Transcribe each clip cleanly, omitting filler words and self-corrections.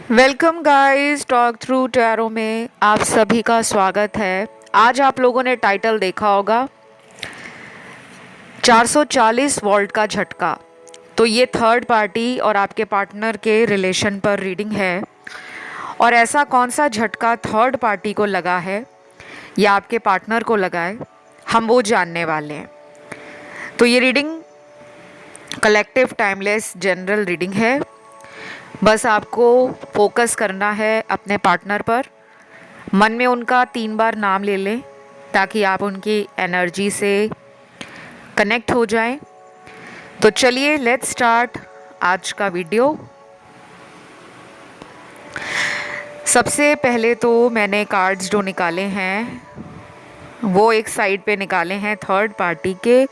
Welcome guys, talk through tarot में आप सभी का स्वागत है। आज आप लोगों ने टाइटल देखा होगा 440 वोल्ट का झटका। तो ये थर्ड पार्टी और आपके पार्टनर के रिलेशन पर रीडिंग है। और ऐसा कौन सा झटका थर्ड पार्टी को लगा है या आपके पार्टनर को लगा है, हम वो जानने वाले हैं। तो ये reading collective timeless general reading है। बस आपको फोकस करना है अपने पार्टनर पर। मन में उनका 3 बार नाम ले लें ताकि आप उनकी एनर्जी से कनेक्ट हो जाएं। तो चलिए लेट्स स्टार्ट आज का वीडियो। सबसे पहले तो मैंने कार्ड्स जो निकाले हैं वो एक साइड पे निकाले हैं थर्ड पार्टी के।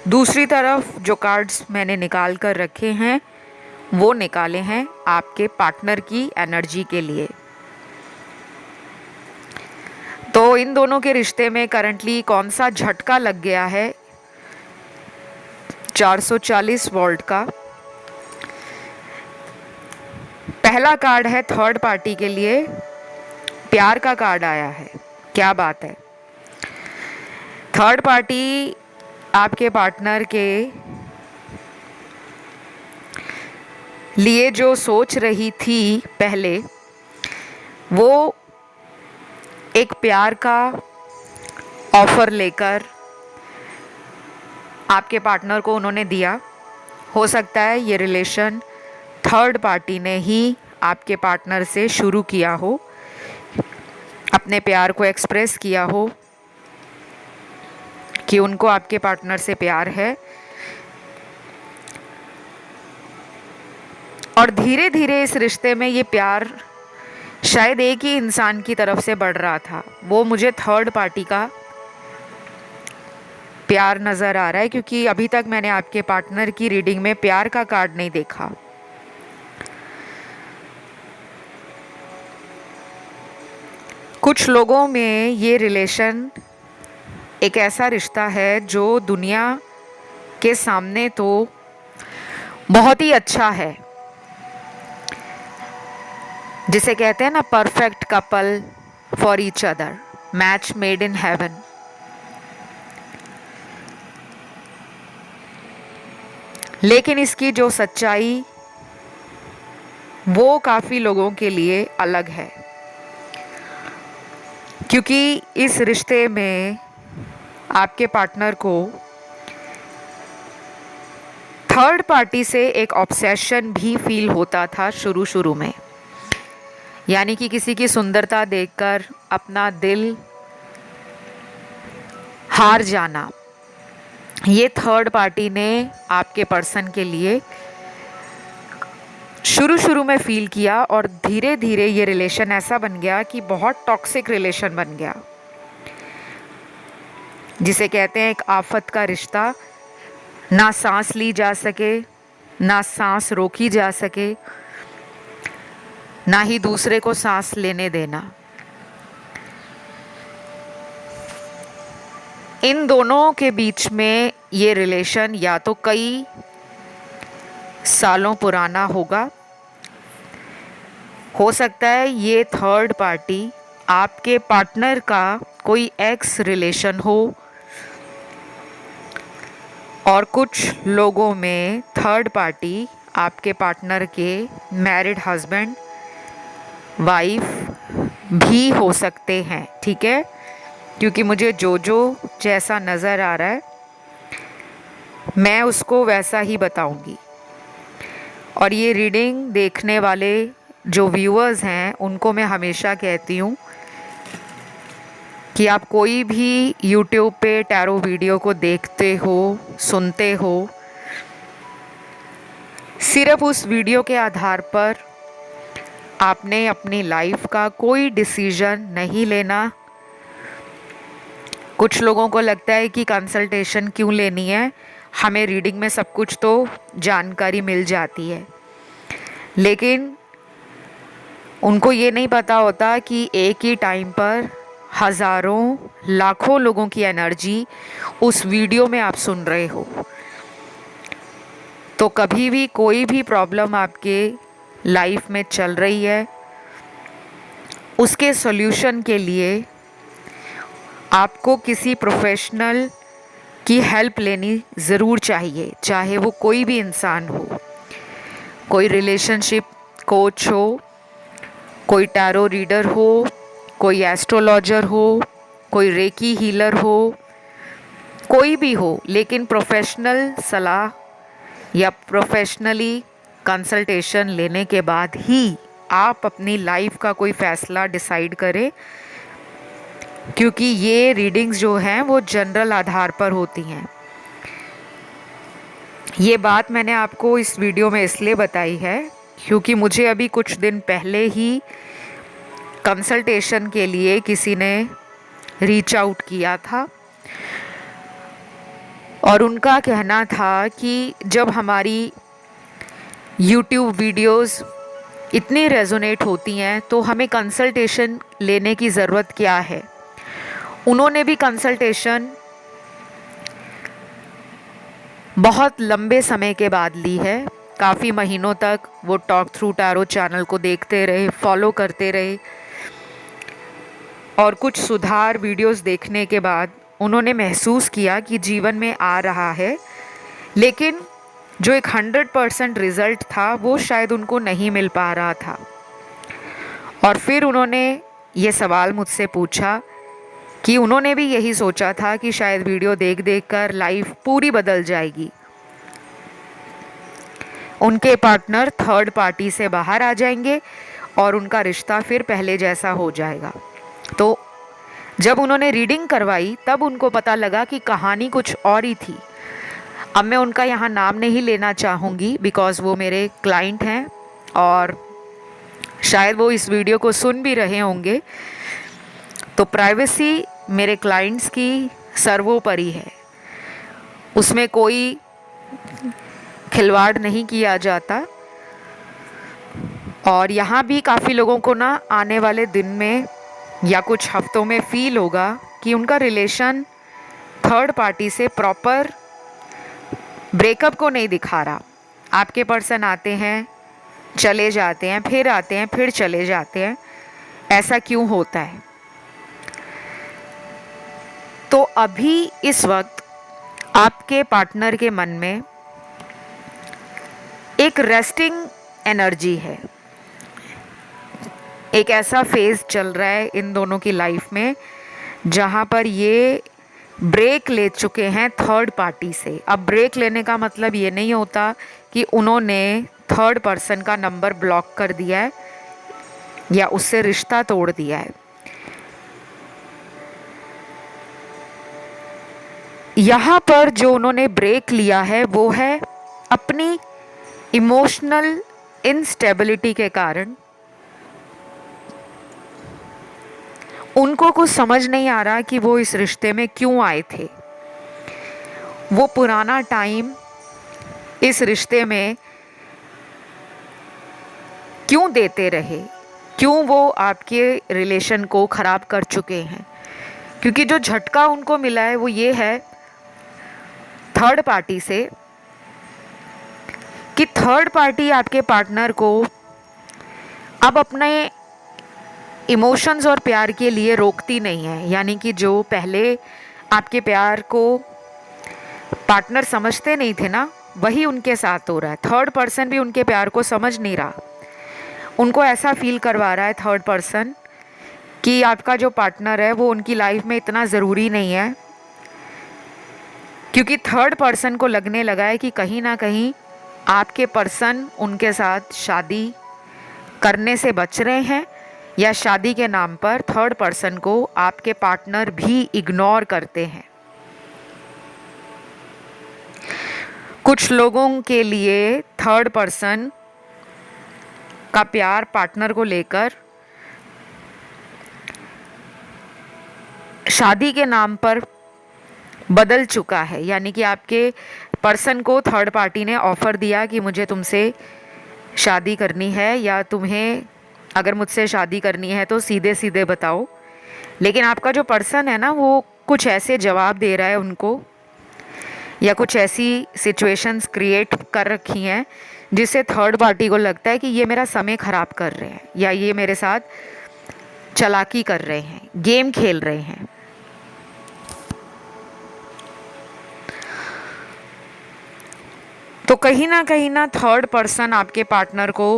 दूसरी तरफ जो कार्ड्स मैंने निकाल कर रखे हैं वो निकाले हैं आपके पार्टनर की एनर्जी के लिए। तो इन दोनों के रिश्ते में करंटली कौन सा झटका लग गया है 440 वोल्ट का। पहला कार्ड है थर्ड पार्टी के लिए, प्यार का कार्ड आया है। क्या बात है। थर्ड पार्टी आपके पार्टनर के लिए जो सोच रही थी पहले, वो एक प्यार का ऑफर लेकर आपके पार्टनर को उन्होंने दिया। हो सकता है ये रिलेशन थर्ड पार्टी ने ही आपके पार्टनर से शुरू किया हो, अपने प्यार को एक्सप्रेस किया हो कि उनको आपके पार्टनर से प्यार है। और धीरे धीरे इस रिश्ते में ये प्यार शायद एक ही इंसान की तरफ से बढ़ रहा था। वो मुझे थर्ड पार्टी का प्यार नज़र आ रहा है, क्योंकि अभी तक मैंने आपके पार्टनर की रीडिंग में प्यार का कार्ड नहीं देखा। कुछ लोगों में ये रिलेशन एक ऐसा रिश्ता है जो दुनिया के सामने तो बहुत ही अच्छा है, जिसे कहते हैं ना perfect couple for each other, match made in heaven. लेकिन इसकी जो सच्चाई वो काफ़ी लोगों के लिए अलग है, क्योंकि इस रिश्ते में आपके पार्टनर को थर्ड पार्टी से एक ऑब्सेशन भी फील होता था शुरू शुरू में। यानी कि किसी की सुंदरता देखकर अपना दिल हार जाना, ये थर्ड पार्टी ने आपके पर्सन के लिए शुरू शुरू में फील किया। और धीरे धीरे ये रिलेशन ऐसा बन गया कि बहुत टॉक्सिक रिलेशन बन गया, जिसे कहते हैं एक आफत का रिश्ता। ना सांस ली जा सके, ना सांस रोकी जा सके, ना ही दूसरे को सांस लेने देना। इन दोनों के बीच में ये रिलेशन या तो कई सालों पुराना होगा। हो सकता है ये थर्ड पार्टी आपके पार्टनर का कोई एक्स रिलेशन हो। और कुछ लोगों में थर्ड पार्टी आपके पार्टनर के मैरिड हस्बैंड वाइफ भी हो सकते हैं। ठीक है, क्योंकि मुझे जो जैसा नज़र आ रहा है मैं उसको वैसा ही बताऊंगी। और ये रीडिंग देखने वाले जो व्यूअर्स हैं उनको मैं हमेशा कहती हूँ कि आप कोई भी यूट्यूब पे टैरो वीडियो को देखते हो, सुनते हो, सिर्फ उस वीडियो के आधार पर आपने अपनी लाइफ का कोई डिसीजन नहीं लेना। कुछ लोगों को लगता है कि कंसल्टेशन क्यों लेनी है, हमें रीडिंग में सब कुछ तो जानकारी मिल जाती है। लेकिन उनको ये नहीं पता होता कि एक ही टाइम पर हज़ारों लाखों लोगों की एनर्जी उस वीडियो में आप सुन रहे हो। तो कभी भी कोई भी प्रॉब्लम आपके लाइफ में चल रही है, उसके सॉल्यूशन के लिए आपको किसी प्रोफेशनल की हेल्प लेनी ज़रूर चाहिए, चाहे वो कोई भी इंसान हो, कोई रिलेशनशिप कोच हो, कोई टैरो रीडर हो, कोई एस्ट्रोलॉजर हो, कोई रेकी हीलर हो, कोई भी हो, लेकिन प्रोफेशनल सलाह या प्रोफेशनली कंसल्टेशन लेने के बाद ही आप अपनी लाइफ का कोई फ़ैसला डिसाइड करें, क्योंकि ये रीडिंग्स जो हैं वो जनरल आधार पर होती हैं। ये बात मैंने आपको इस वीडियो में इसलिए बताई है क्योंकि मुझे अभी कुछ दिन पहले ही कंसल्टेशन के लिए किसी ने रीच आउट किया था और उनका कहना था कि जब हमारी YouTube वीडियोस इतनी रेजोनेट होती हैं तो हमें कंसल्टेशन लेने की ज़रूरत क्या है। उन्होंने भी कंसल्टेशन बहुत लंबे समय के बाद ली है, काफ़ी महीनों तक वो टॉक थ्रू टैरो चैनल को देखते रहे, फॉलो करते रहे और कुछ सुधार वीडियोस देखने के बाद उन्होंने महसूस किया कि जीवन में आ रहा है, लेकिन जो एक 100% रिज़ल्ट था वो शायद उनको नहीं मिल पा रहा था। और फिर उन्होंने ये सवाल मुझसे पूछा कि उन्होंने भी यही सोचा था कि शायद वीडियो देख देख कर लाइफ पूरी बदल जाएगी, उनके पार्टनर थर्ड पार्टी से बाहर आ जाएंगे और उनका रिश्ता फिर पहले जैसा हो जाएगा। तो जब उन्होंने रीडिंग करवाई तब उनको पता लगा कि कहानी कुछ और ही थी। अब मैं उनका यहाँ नाम नहीं लेना चाहूँगी बिकॉज़ वो मेरे क्लाइंट हैं और शायद वो इस वीडियो को सुन भी रहे होंगे, तो प्राइवेसी मेरे क्लाइंट्स की सर्वोपरि है, उसमें कोई खिलवाड़ नहीं किया जाता। और यहाँ भी काफ़ी लोगों को ना आने वाले दिन में या कुछ हफ्तों में फील होगा कि उनका रिलेशन थर्ड पार्टी से प्रॉपर ब्रेकअप को नहीं दिखा रहा। आपके पर्सन आते हैं, चले जाते हैं, फिर आते हैं, फिर चले जाते हैं, ऐसा क्यों होता है? तो अभी इस वक्त आपके पार्टनर के मन में एक रेस्टिंग एनर्जी है, एक ऐसा फेज़ चल रहा है इन दोनों की लाइफ में जहाँ पर ये ब्रेक ले चुके हैं थर्ड पार्टी से। अब ब्रेक लेने का मतलब ये नहीं होता कि उन्होंने थर्ड पर्सन का नंबर ब्लॉक कर दिया है या उससे रिश्ता तोड़ दिया है। यहाँ पर जो उन्होंने ब्रेक लिया है वो है अपनी इमोशनल इनस्टेबिलिटी के कारण। उनको कुछ समझ नहीं आ रहा कि वो इस रिश्ते में क्यों आए थे। वो पुराना टाइम इस रिश्ते में क्यों देते रहे, क्यों वो आपके रिलेशन को ख़राब कर चुके हैं। क्योंकि जो झटका उनको मिला है वो ये है थर्ड पार्टी से कि थर्ड पार्टी आपके पार्टनर को अब अपने इमोशंस और प्यार के लिए रोकती नहीं है। यानी कि जो पहले आपके प्यार को पार्टनर समझते नहीं थे ना, वही उनके साथ हो रहा है। थर्ड पर्सन भी उनके प्यार को समझ नहीं रहा, उनको ऐसा फील करवा रहा है थर्ड पर्सन कि आपका जो पार्टनर है वो उनकी लाइफ में इतना ज़रूरी नहीं है। क्योंकि थर्ड पर्सन को लगने लगा है कि कहीं ना कहीं आपके पर्सन उनके साथ शादी करने से बच रहे हैं या शादी के नाम पर थर्ड पर्सन को आपके पार्टनर भी इग्नोर करते हैं। कुछ लोगों के लिए थर्ड पर्सन का प्यार पार्टनर को लेकर शादी के नाम पर बदल चुका है। यानी कि आपके पर्सन को थर्ड पार्टी ने ऑफ़र दिया कि मुझे तुमसे शादी करनी है या तुम्हें अगर मुझसे शादी करनी है तो सीधे सीधे बताओ। लेकिन आपका जो पर्सन है ना वो कुछ ऐसे जवाब दे रहा है उनको या कुछ ऐसी सिचुएशंस क्रिएट कर रखी हैं जिससे थर्ड पार्टी को लगता है कि ये मेरा समय खराब कर रहे हैं या ये मेरे साथ चालाकी कर रहे हैं, गेम खेल रहे हैं। तो कहीं ना थर्ड पर्सन आपके पार्टनर को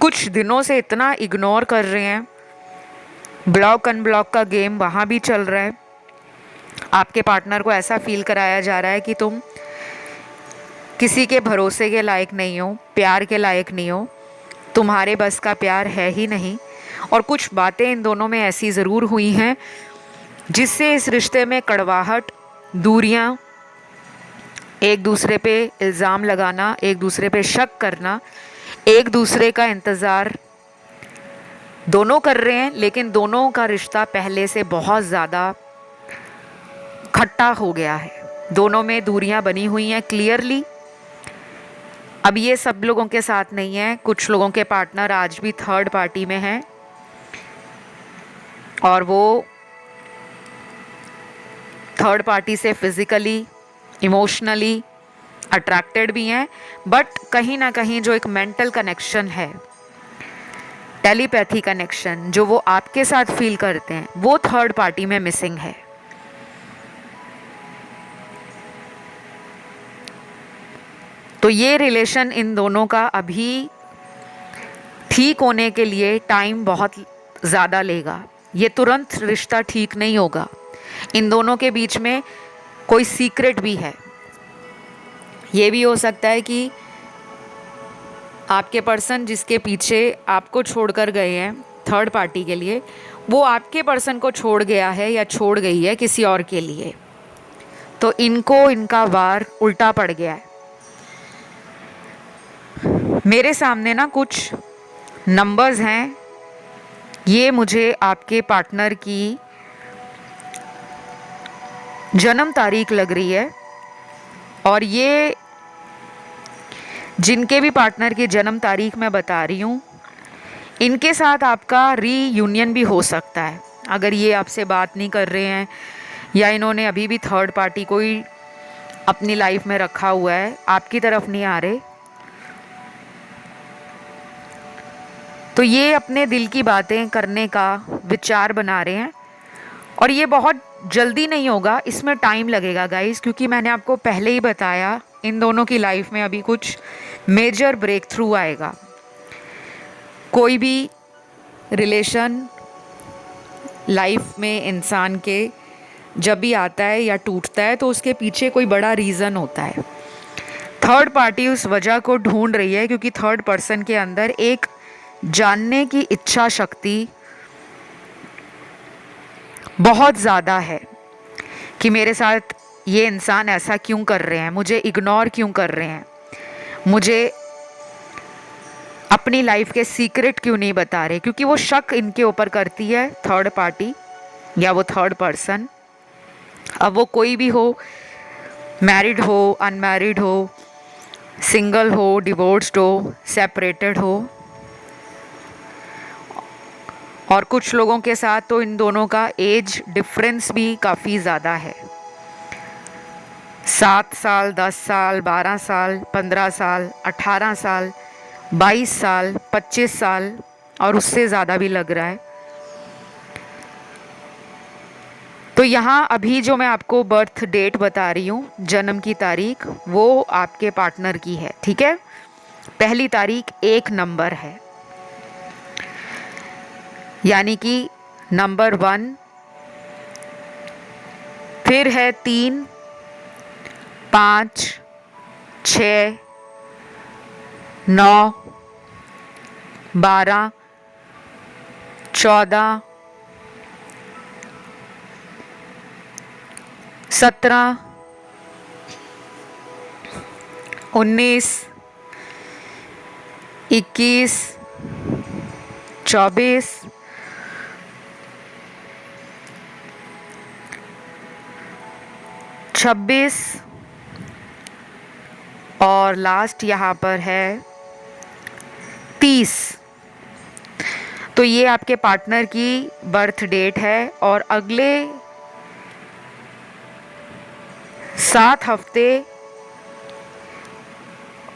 कुछ दिनों से इतना इग्नोर कर रहे हैं, ब्लॉक अनब्लॉक का गेम वहाँ भी चल रहा है। आपके पार्टनर को ऐसा फील कराया जा रहा है कि तुम किसी के भरोसे के लायक नहीं हो, प्यार के लायक नहीं हो, तुम्हारे बस का प्यार है ही नहीं। और कुछ बातें इन दोनों में ऐसी ज़रूर हुई हैं जिससे इस रिश्ते में कड़वाहट, दूरियां, एक दूसरे पे इल्ज़ाम लगाना, एक दूसरे पे शक करना, एक दूसरे का इंतज़ार दोनों कर रहे हैं, लेकिन दोनों का रिश्ता पहले से बहुत ज़्यादा खट्टा हो गया है। दोनों में दूरियां बनी हुई हैं क्लियरली। अब ये सब लोगों के साथ नहीं है, कुछ लोगों के पार्टनर आज भी थर्ड पार्टी में हैं और वो थर्ड पार्टी से फिज़िकली, इमोशनली अट्रैक्टेड भी हैं, बट कहीं ना कहीं जो एक मेंटल कनेक्शन है, टेलीपैथी कनेक्शन जो वो आपके साथ फील करते हैं, वो थर्ड पार्टी में मिसिंग है। तो ये रिलेशन इन दोनों का अभी ठीक होने के लिए टाइम बहुत ज़्यादा लेगा। ये तुरंत रिश्ता ठीक नहीं होगा। इन दोनों के बीच में कोई सीक्रेट भी है। ये भी हो सकता है कि आपके पर्सन जिसके पीछे आपको छोड़कर गए हैं थर्ड पार्टी के लिए, वो आपके पर्सन को छोड़ गया है या छोड़ गई है किसी और के लिए। तो इनको इनका वार उल्टा पड़ गया है। मेरे सामने ना कुछ नंबर्स हैं, ये मुझे आपके पार्टनर की जन्म तारीख लग रही है और ये जिनके भी पार्टनर की जन्म तारीख मैं बता रही हूँ, इनके साथ आपका रीयूनियन भी हो सकता है। अगर ये आपसे बात नहीं कर रहे हैं या इन्होंने अभी भी थर्ड पार्टी कोई अपनी लाइफ में रखा हुआ है, आपकी तरफ नहीं आ रहे, तो ये अपने दिल की बातें करने का विचार बना रहे हैं। और ये बहुत जल्दी नहीं होगा, इसमें टाइम लगेगा गाइस, क्योंकि मैंने आपको पहले ही बताया इन दोनों की लाइफ में अभी कुछ मेजर ब्रेक थ्रू आएगा। कोई भी रिलेशन लाइफ में इंसान के जब भी आता है या टूटता है तो उसके पीछे कोई बड़ा रीज़न होता है। थर्ड पार्टी उस वजह को ढूंढ रही है क्योंकि थर्ड पर्सन के अंदर एक जानने की इच्छा शक्ति बहुत ज़्यादा है कि मेरे साथ ये इंसान ऐसा क्यों कर रहे हैं, मुझे इग्नोर क्यों कर रहे हैं, मुझे अपनी लाइफ के सीक्रेट क्यों नहीं बता रहे। क्योंकि वो शक इनके ऊपर करती है थर्ड पार्टी या वो थर्ड पर्सन। अब वो कोई भी हो, मैरिड हो, अनमैरिड हो, सिंगल हो, डिवोर्स्ड हो, सेपरेटेड हो। और कुछ लोगों के साथ तो इन दोनों का एज डिफरेंस भी काफ़ी ज़्यादा है। 7 साल, 10 साल, 12 साल, 15 साल, 18 साल, 22 साल, 25 साल और उससे ज़्यादा भी लग रहा है। तो यहाँ अभी जो मैं आपको बर्थ डेट बता रही हूँ, जन्म की तारीख, वो आपके पार्टनर की है, ठीक है। पहली तारीख 1 नंबर है, यानी कि नंबर 1, फिर है 3, 5, 6, 9, 12, 14, 17, 19, 21, 24, 26 और लास्ट यहाँ पर है 30। तो ये आपके पार्टनर की बर्थ डेट है और अगले 7 हफ्ते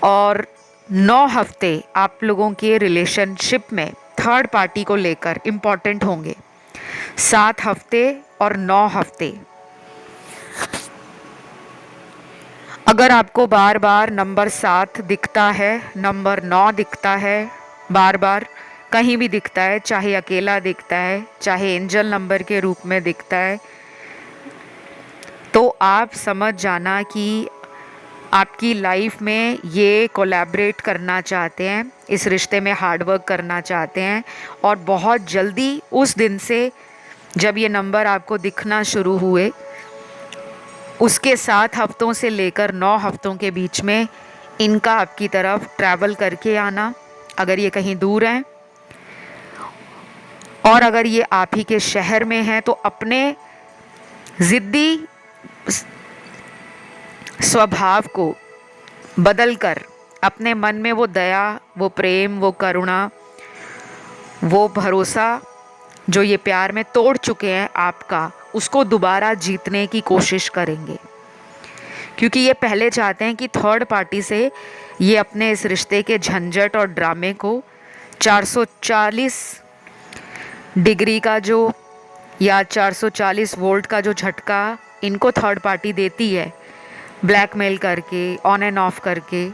और 9 हफ्ते आप लोगों के रिलेशनशिप में थर्ड पार्टी को लेकर इम्पॉर्टेंट होंगे। 7 हफ्ते और 9 हफ्ते। अगर आपको बार बार नंबर 7 दिखता है, नंबर 9 दिखता है, बार बार कहीं भी दिखता है, चाहे अकेला दिखता है, चाहे एंजल नंबर के रूप में दिखता है, तो आप समझ जाना कि आपकी लाइफ में ये कोलैबोरेट करना चाहते हैं, इस रिश्ते में हार्डवर्क करना चाहते हैं, और बहुत जल्दी उस दिन से जब ये नंबर आपको दिखना शुरू हुए, उसके 7 हफ्तों से लेकर 9 हफ्तों के बीच में इनका आपकी तरफ ट्रैवल करके आना, अगर ये कहीं दूर हैं, और अगर ये आप ही के शहर में हैं तो अपने ज़िद्दी स्वभाव को बदलकर अपने मन में वो दया, वो प्रेम, वो करुणा, वो भरोसा जो ये प्यार में तोड़ चुके हैं आपका, उसको दोबारा जीतने की कोशिश करेंगे। क्योंकि ये पहले चाहते हैं कि थर्ड पार्टी से ये अपने इस रिश्ते के झंझट और ड्रामे को 440 डिग्री का जो या 440 वोल्ट का जो झटका इनको थर्ड पार्टी देती है, ब्लैकमेल करके, ऑन एंड ऑफ करके,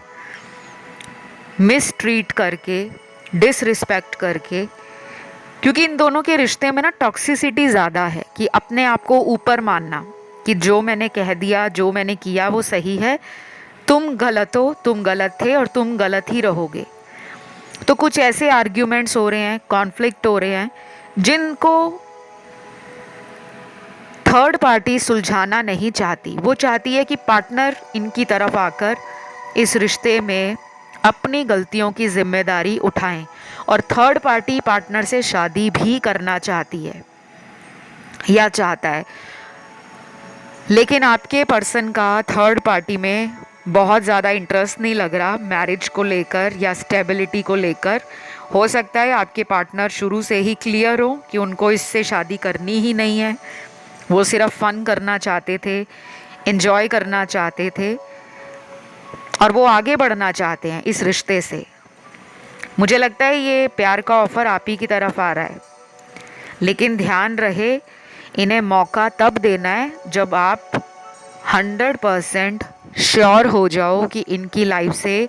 मिस ट्रीट करके, डिसरिस्पेक्ट करके, क्योंकि इन दोनों के रिश्ते में ना टॉक्सिसिटी ज़्यादा है कि अपने आप को ऊपर मानना कि जो मैंने कह दिया, जो मैंने किया वो सही है, तुम गलत हो, तुम गलत थे और तुम गलत ही रहोगे। तो कुछ ऐसे आर्ग्यूमेंट्स हो रहे हैं, कॉन्फ्लिक्ट हो रहे हैं, जिनको थर्ड पार्टी सुलझाना नहीं चाहती। वो चाहती है कि पार्टनर इनकी तरफ आकर इस रिश्ते में अपनी गलतियों की जिम्मेदारी उठाएं, और थर्ड पार्टी पार्टनर से शादी भी करना चाहती है या चाहता है, लेकिन आपके पर्सन का थर्ड पार्टी में बहुत ज़्यादा इंटरेस्ट नहीं लग रहा मैरिज को लेकर या स्टेबिलिटी को लेकर। हो सकता है आपके पार्टनर शुरू से ही क्लियर हो कि उनको इससे शादी करनी ही नहीं है, वो सिर्फ फन करना चाहते थे, एंजॉय करना चाहते थे, और वो आगे बढ़ना चाहते हैं इस रिश्ते से। मुझे लगता है ये प्यार का ऑफ़र आप ही की तरफ आ रहा है, लेकिन ध्यान रहे इन्हें मौका तब देना है जब आप 100% श्योर हो जाओ कि इनकी लाइफ से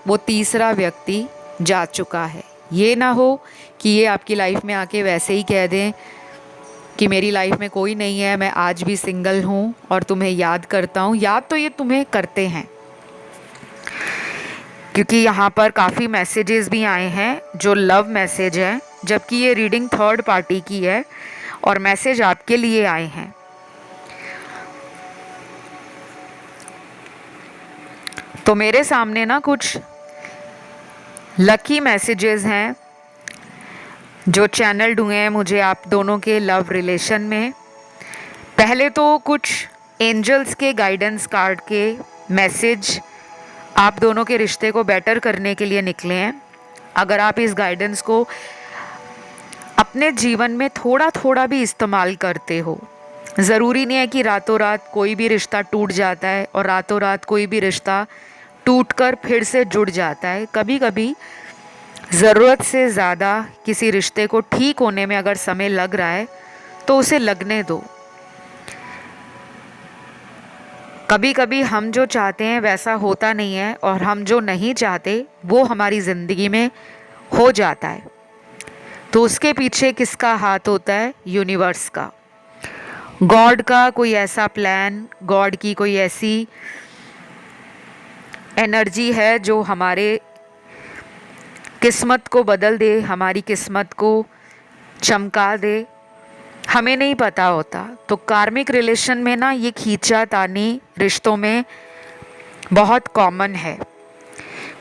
वो तीसरा व्यक्ति जा चुका है। ये ना हो कि ये आपकी लाइफ में आके वैसे ही कह दें कि मेरी लाइफ में कोई नहीं है, मैं आज भी सिंगल हूँ और तुम्हें याद करता हूँ। याद तो ये तुम्हें करते हैं, क्योंकि यहाँ पर काफ़ी मैसेजेस भी आए हैं जो लव मैसेज हैं, जबकि ये रीडिंग थर्ड पार्टी की है और मैसेज आपके लिए आए हैं। तो मेरे सामने ना कुछ लकी मैसेजेस हैं जो चैनल्ड हुए हैं मुझे आप दोनों के लव रिलेशन में। पहले तो कुछ एंजल्स के गाइडेंस कार्ड के मैसेज आप दोनों के रिश्ते को बेटर करने के लिए निकले हैं। अगर आप इस गाइडेंस को अपने जीवन में थोड़ा थोड़ा भी इस्तेमाल करते हो, ज़रूरी नहीं है कि रातों रात कोई भी रिश्ता टूट जाता है और रातों रात कोई भी रिश्ता टूटकर फिर से जुड़ जाता है। कभी कभी ज़रूरत से ज़्यादा किसी रिश्ते को ठीक होने में अगर समय लग रहा है तो उसे लगने दो। कभी कभी हम जो चाहते हैं वैसा होता नहीं है, और हम जो नहीं चाहते वो हमारी ज़िंदगी में हो जाता है। तो उसके पीछे किसका हाथ होता है? यूनिवर्स का, गॉड का कोई ऐसा प्लान, गॉड की कोई ऐसी एनर्जी है जो हमारे किस्मत को बदल दे, हमारी किस्मत को चमका दे। हमें नहीं पता होता। तो कार्मिक रिलेशन में ना ये खींचातानी रिश्तों में बहुत कॉमन है।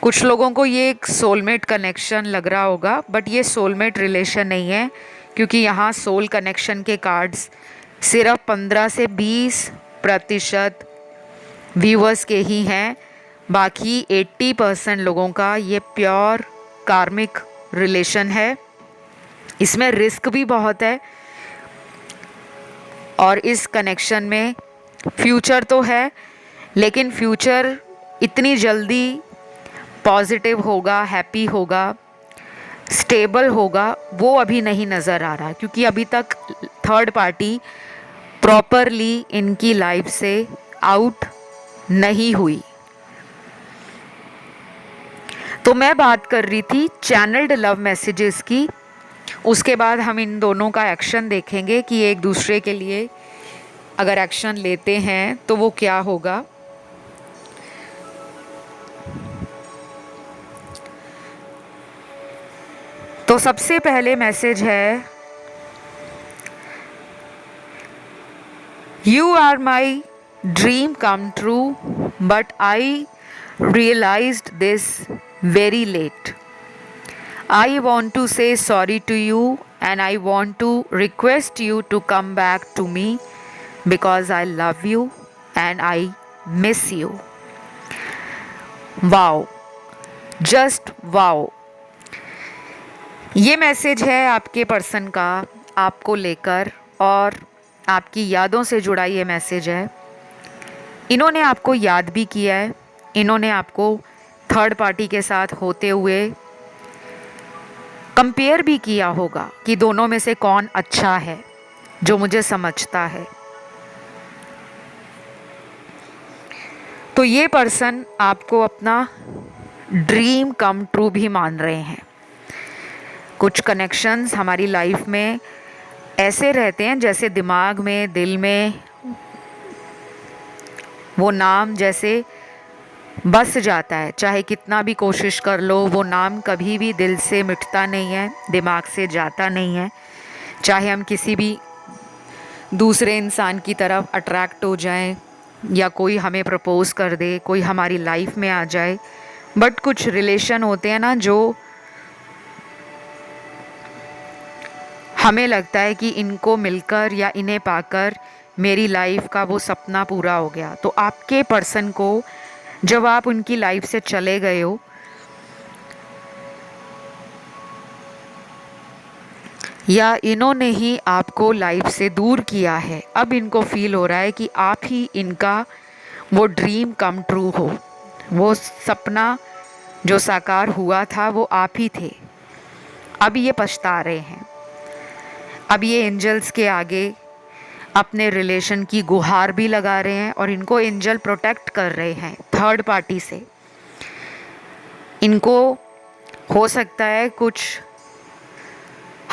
कुछ लोगों को ये एक सोलमेट कनेक्शन लग रहा होगा, बट ये सोलमेट रिलेशन नहीं है, क्योंकि यहाँ सोल कनेक्शन के कार्ड्स सिर्फ 15 से 20% व्यूअर्स के ही हैं। बाकी 80% लोगों का ये प्योर कार्मिक रिलेशन है। इसमें रिस्क भी बहुत है, और इस कनेक्शन में फ्यूचर तो है, लेकिन फ्यूचर इतनी जल्दी पॉजिटिव होगा, हैप्पी होगा, स्टेबल होगा, वो अभी नहीं नज़र आ रहा, क्योंकि अभी तक थर्ड पार्टी प्रॉपरली इनकी लाइफ से आउट नहीं हुई। तो मैं बात कर रही थी चैनल्ड लव मैसेजेस की। उसके बाद हम इन दोनों का एक्शन देखेंगे कि एक दूसरे के लिए अगर एक्शन लेते हैं तो वो क्या होगा। तो सबसे पहले मैसेज है, you are my dream come true but I realized this very late. I want to say sorry to you and I want to request you to come back to me because I love you and I miss you. Wow, just wow. ये message है आपके person का आपको लेकर और आपकी यादों से जुड़ा ये मैसेज है। इन्होंने आपको याद भी किया है, इन्होंने आपको थर्ड पार्टी के साथ होते हुए कंपेयर भी किया होगा कि दोनों में से कौन अच्छा है, जो मुझे समझता है। तो ये पर्सन आपको अपना ड्रीम कम ट्रू भी मान रहे हैं। कुछ कनेक्शंस हमारी लाइफ में ऐसे रहते हैं जैसे दिमाग में, दिल में वो नाम जैसे बस जाता है, चाहे कितना भी कोशिश कर लो वो नाम कभी भी दिल से मिटता नहीं है, दिमाग से जाता नहीं है। चाहे हम किसी भी दूसरे इंसान की तरफ अट्रैक्ट हो जाएं या कोई हमें प्रपोज कर दे, कोई हमारी लाइफ में आ जाए, बट कुछ रिलेशन होते हैं ना जो हमें लगता है कि इनको मिलकर या इन्हें पाकर मेरी लाइफ का वो सपना पूरा हो गया। तो आपके पर्सन को जब आप उनकी लाइफ से चले गए हो या इन्होंने ही आपको लाइफ से दूर किया है, अब इनको फील हो रहा है कि आप ही इनका वो ड्रीम कम ट्रू हो, वो सपना जो साकार हुआ था वो आप ही थे। अब ये पछता रहे हैं। अब ये एंजल्स के आगे अपने रिलेशन की गुहार भी लगा रहे हैं और इनको एंजल प्रोटेक्ट कर रहे हैं थर्ड पार्टी से। इनको हो सकता है कुछ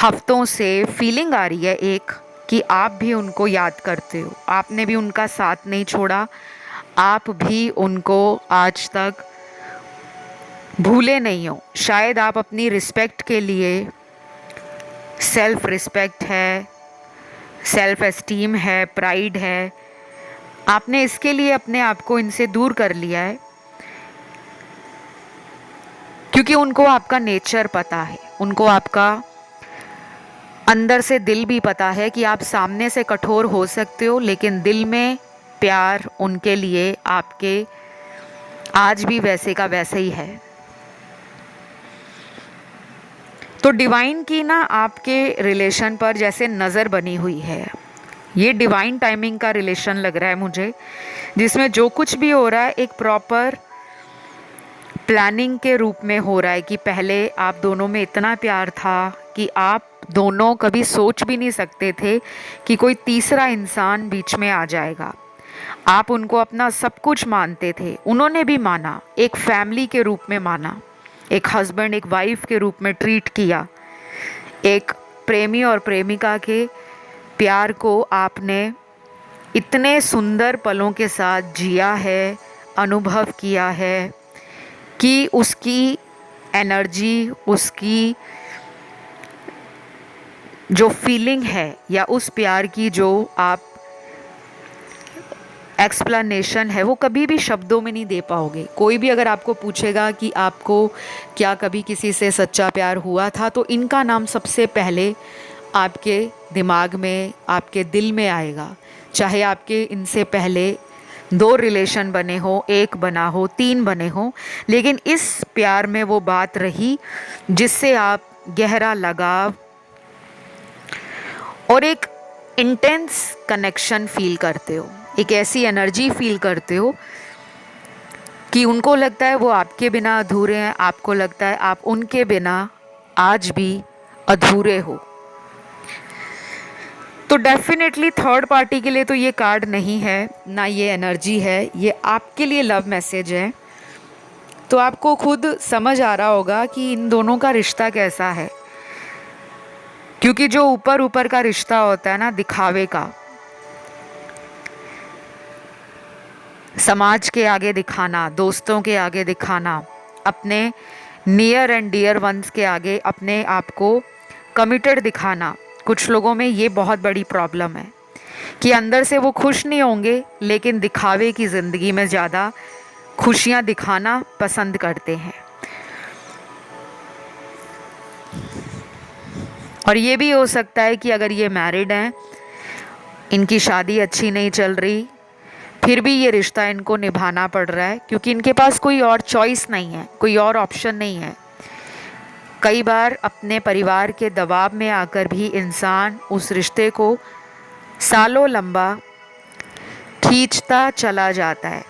हफ्तों से फीलिंग आ रही है एक कि आप भी उनको याद करते हो, आपने भी उनका साथ नहीं छोड़ा, आप भी उनको आज तक भूले नहीं हो। शायद आप अपनी रिस्पेक्ट के लिए, सेल्फ रिस्पेक्ट है, सेल्फ एस्टीम है, प्राइड है, आपने इसके लिए अपने आप को इनसे दूर कर लिया है क्योंकि उनको आपका नेचर पता है, उनको आपका अंदर से दिल भी पता है कि आप सामने से कठोर हो सकते हो लेकिन दिल में प्यार उनके लिए आपके आज भी वैसे का वैसे ही है। तो डिवाइन की ना आपके रिलेशन पर जैसे नज़र बनी हुई है। ये डिवाइन टाइमिंग का रिलेशन लग रहा है मुझे, जिसमें जो कुछ भी हो रहा है एक प्रॉपर प्लानिंग के रूप में हो रहा है कि पहले आप दोनों में इतना प्यार था कि आप दोनों कभी सोच भी नहीं सकते थे कि कोई तीसरा इंसान बीच में आ जाएगा। आप उनको अपना सब कुछ मानते थे, उन्होंने भी माना, एक फैमिली के रूप में माना, एक हस्बैंड एक वाइफ के रूप में ट्रीट किया। एक प्रेमी और प्रेमिका के प्यार को आपने इतने सुंदर पलों के साथ जिया है, अनुभव किया है कि उसकी एनर्जी, उसकी जो फीलिंग है या उस प्यार की जो आप एक्सप्लेनेशन है वो कभी भी शब्दों में नहीं दे पाओगे। कोई भी अगर आपको पूछेगा कि आपको क्या कभी किसी से सच्चा प्यार हुआ था, तो इनका नाम सबसे पहले आपके दिमाग में, आपके दिल में आएगा। चाहे आपके इनसे पहले 2 रिलेशन बने हो, 1 बना हो, 3 बने हो, लेकिन इस प्यार में वो बात रही जिससे आप गहरा लगाव और एक इंटेंस कनेक्शन फील करते हो, एक ऐसी एनर्जी फील करते हो कि उनको लगता है वो आपके बिना अधूरे हैं, आपको लगता है आप उनके बिना आज भी अधूरे हो। तो डेफिनेटली थर्ड पार्टी के लिए तो ये कार्ड नहीं है, ना ये एनर्जी है, ये आपके लिए लव मैसेज है। तो आपको खुद समझ आ रहा होगा कि इन दोनों का रिश्ता कैसा है, क्योंकि जो ऊपर ऊपर का रिश्ता होता है ना, दिखावे का, समाज के आगे दिखाना, दोस्तों के आगे दिखाना, अपने नियर एंड डियर वंस के आगे अपने आप को कमिटेड दिखाना, कुछ लोगों में ये बहुत बड़ी प्रॉब्लम है कि अंदर से वो खुश नहीं होंगे लेकिन दिखावे की ज़िंदगी में ज़्यादा खुशियाँ दिखाना पसंद करते हैं। और ये भी हो सकता है कि अगर ये मैरिड हैं, इनकी शादी अच्छी नहीं चल रही, फिर भी ये रिश्ता इनको निभाना पड़ रहा है क्योंकि इनके पास कोई और चॉइस नहीं है, कोई और ऑप्शन नहीं है। कई बार अपने परिवार के दबाव में आकर भी इंसान उस रिश्ते को सालों लंबा खींचता चला जाता है।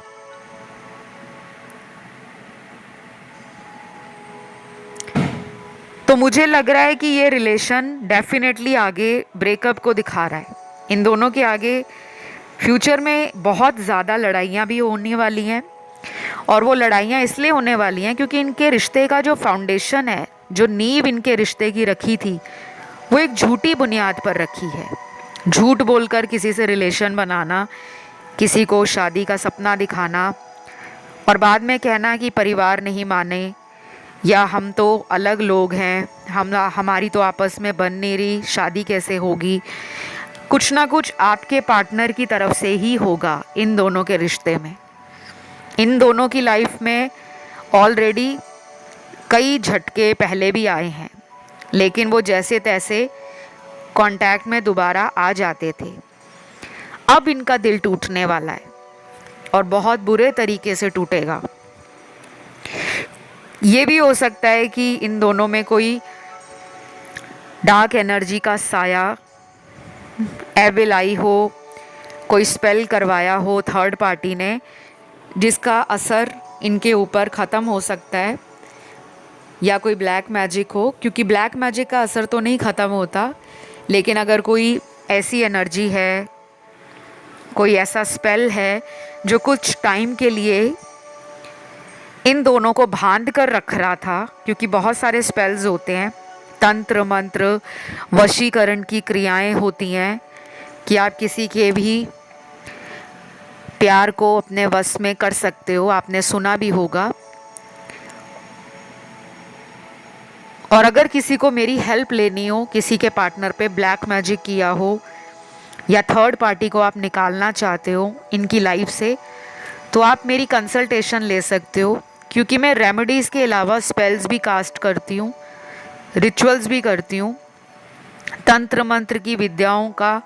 तो मुझे लग रहा है कि ये रिलेशन डेफिनेटली आगे ब्रेकअप को दिखा रहा है। इन दोनों के आगे फ्यूचर में बहुत ज़्यादा लड़ाइयाँ भी होने वाली हैं, और वो लड़ाइयाँ इसलिए होने वाली हैं क्योंकि इनके रिश्ते का जो फाउंडेशन है, जो नींव इनके रिश्ते की रखी थी, वो एक झूठी बुनियाद पर रखी है। झूठ बोलकर किसी से रिलेशन बनाना, किसी को शादी का सपना दिखाना और बाद में कहना कि परिवार नहीं माने या हम तो अलग लोग हैं, हमारी तो आपस में बन नहीं रही, शादी कैसे होगी। कुछ ना कुछ आपके पार्टनर की तरफ से ही होगा इन दोनों के रिश्ते में। इन दोनों की लाइफ में ऑलरेडी कई झटके पहले भी आए हैं, लेकिन वो जैसे तैसे कांटेक्ट में दोबारा आ जाते थे। अब इनका दिल टूटने वाला है और बहुत बुरे तरीके से टूटेगा। ये भी हो सकता है कि इन दोनों में कोई डार्क एनर्जी का साया एविल आई हो, कोई स्पेल करवाया हो थर्ड पार्टी ने, जिसका असर इनके ऊपर ख़त्म हो सकता है, या कोई ब्लैक मैजिक हो, क्योंकि ब्लैक मैजिक का असर तो नहीं ख़त्म होता, लेकिन अगर कोई ऐसी एनर्जी है, कोई ऐसा स्पेल है जो कुछ टाइम के लिए इन दोनों को बांध कर रख रहा था, क्योंकि बहुत सारे स्पेल्स होते हैं, तंत्र मंत्र वशीकरण की क्रियाएं होती हैं कि आप किसी के भी प्यार को अपने वश में कर सकते हो, आपने सुना भी होगा। और अगर किसी को मेरी हेल्प लेनी हो, किसी के पार्टनर पे ब्लैक मैजिक किया हो या थर्ड पार्टी को आप निकालना चाहते हो इनकी लाइफ से, तो आप मेरी कंसल्टेशन ले सकते हो, क्योंकि मैं रेमेडीज़ के अलावा स्पेल्स भी कास्ट करती हूँ, रिचुअल्स भी करती हूँ। तंत्र मंत्र की विद्याओं का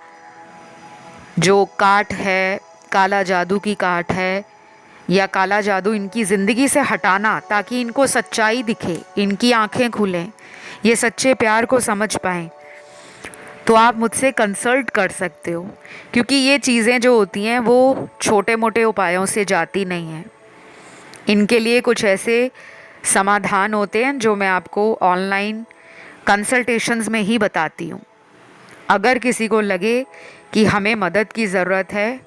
जो काट है, काला जादू की काट है, या काला जादू इनकी ज़िंदगी से हटाना ताकि इनको सच्चाई दिखे, इनकी आंखें खुलें, ये सच्चे प्यार को समझ पाएँ, तो आप मुझसे कंसल्ट कर सकते हो। क्योंकि ये चीज़ें जो होती हैं वो छोटे मोटे उपायों से जाती नहीं हैं। इनके लिए कुछ ऐसे समाधान होते हैं जो मैं आपको ऑनलाइन कंसल्टेशंस में ही बताती हूँ। अगर किसी को लगे कि हमें मदद की ज़रूरत है,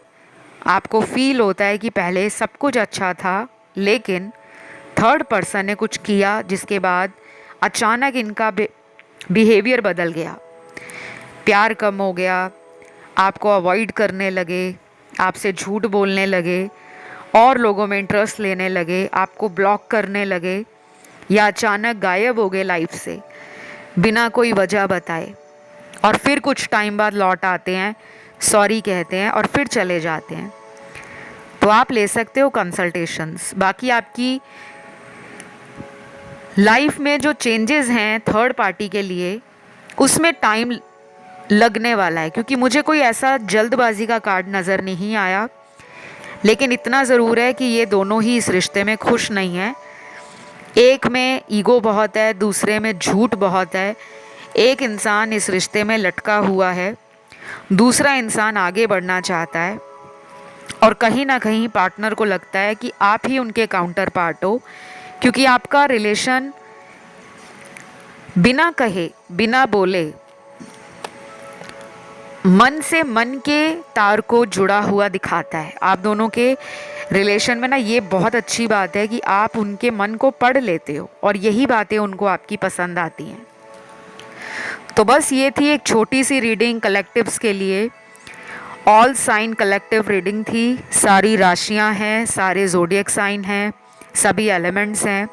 आपको फील होता है कि पहले सब कुछ अच्छा था लेकिन थर्ड पर्सन ने कुछ किया जिसके बाद अचानक इनका बिहेवियर बदल गया, प्यार कम हो गया, आपको अवॉइड करने लगे, आपसे झूठ बोलने लगे, और लोगों में इंटरेस्ट लेने लगे, आपको ब्लॉक करने लगे, या अचानक गायब हो गए लाइफ से बिना कोई वजह बताए, और फिर कुछ टाइम बाद लौट आते हैं, सॉरी कहते हैं और फिर चले जाते हैं, तो आप ले सकते हो कंसल्टेशंस। बाकी आपकी लाइफ में जो चेंजेस हैं थर्ड पार्टी के लिए, उसमें टाइम लगने वाला है, क्योंकि मुझे कोई ऐसा जल्दबाजी का कार्ड नज़र नहीं आया। लेकिन इतना ज़रूर है कि ये दोनों ही इस रिश्ते में खुश नहीं हैं। एक में ईगो बहुत है, दूसरे में झूठ बहुत है। एक इंसान इस रिश्ते में लटका हुआ है, दूसरा इंसान आगे बढ़ना चाहता है। और कहीं ना कहीं पार्टनर को लगता है कि आप ही उनके काउंटर पार्ट हो, क्योंकि आपका रिलेशन बिना कहे बिना बोले मन से मन के तार को जुड़ा हुआ दिखाता है। आप दोनों के रिलेशन में ना ये बहुत अच्छी बात है कि आप उनके मन को पढ़ लेते हो और यही बातें उनको आपकी पसंद आती हैं। तो बस ये थी एक छोटी सी रीडिंग कलेक्टिव्स के लिए। ऑल साइन कलेक्टिव रीडिंग थी। सारी राशियां हैं, सारे ज़ोडिएक साइन हैं, सभी एलिमेंट्स हैं।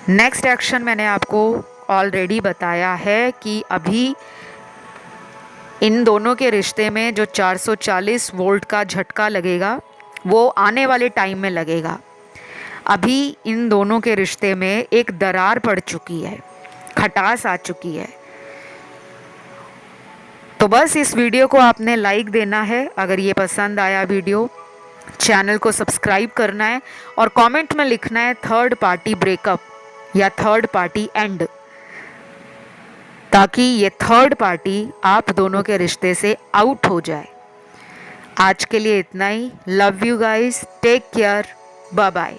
नेक्स्ट एक्शन मैंने आपको ऑलरेडी बताया है कि अभी इन दोनों के रिश्ते में जो 440 वोल्ट का झटका लगेगा वो आने वाले टाइम में लगेगा। अभी इन दोनों के रिश्ते में एक दरार पड़ चुकी है, खटास आ चुकी है। तो बस इस वीडियो को आपने लाइक देना है अगर ये पसंद आया वीडियो, चैनल को सब्सक्राइब करना है और कमेंट में लिखना है थर्ड पार्टी ब्रेकअप या थर्ड पार्टी एंड, ताकि ये थर्ड पार्टी आप दोनों के रिश्ते से आउट हो जाए। आज के लिए इतना ही। Love you guys, take care, bye bye.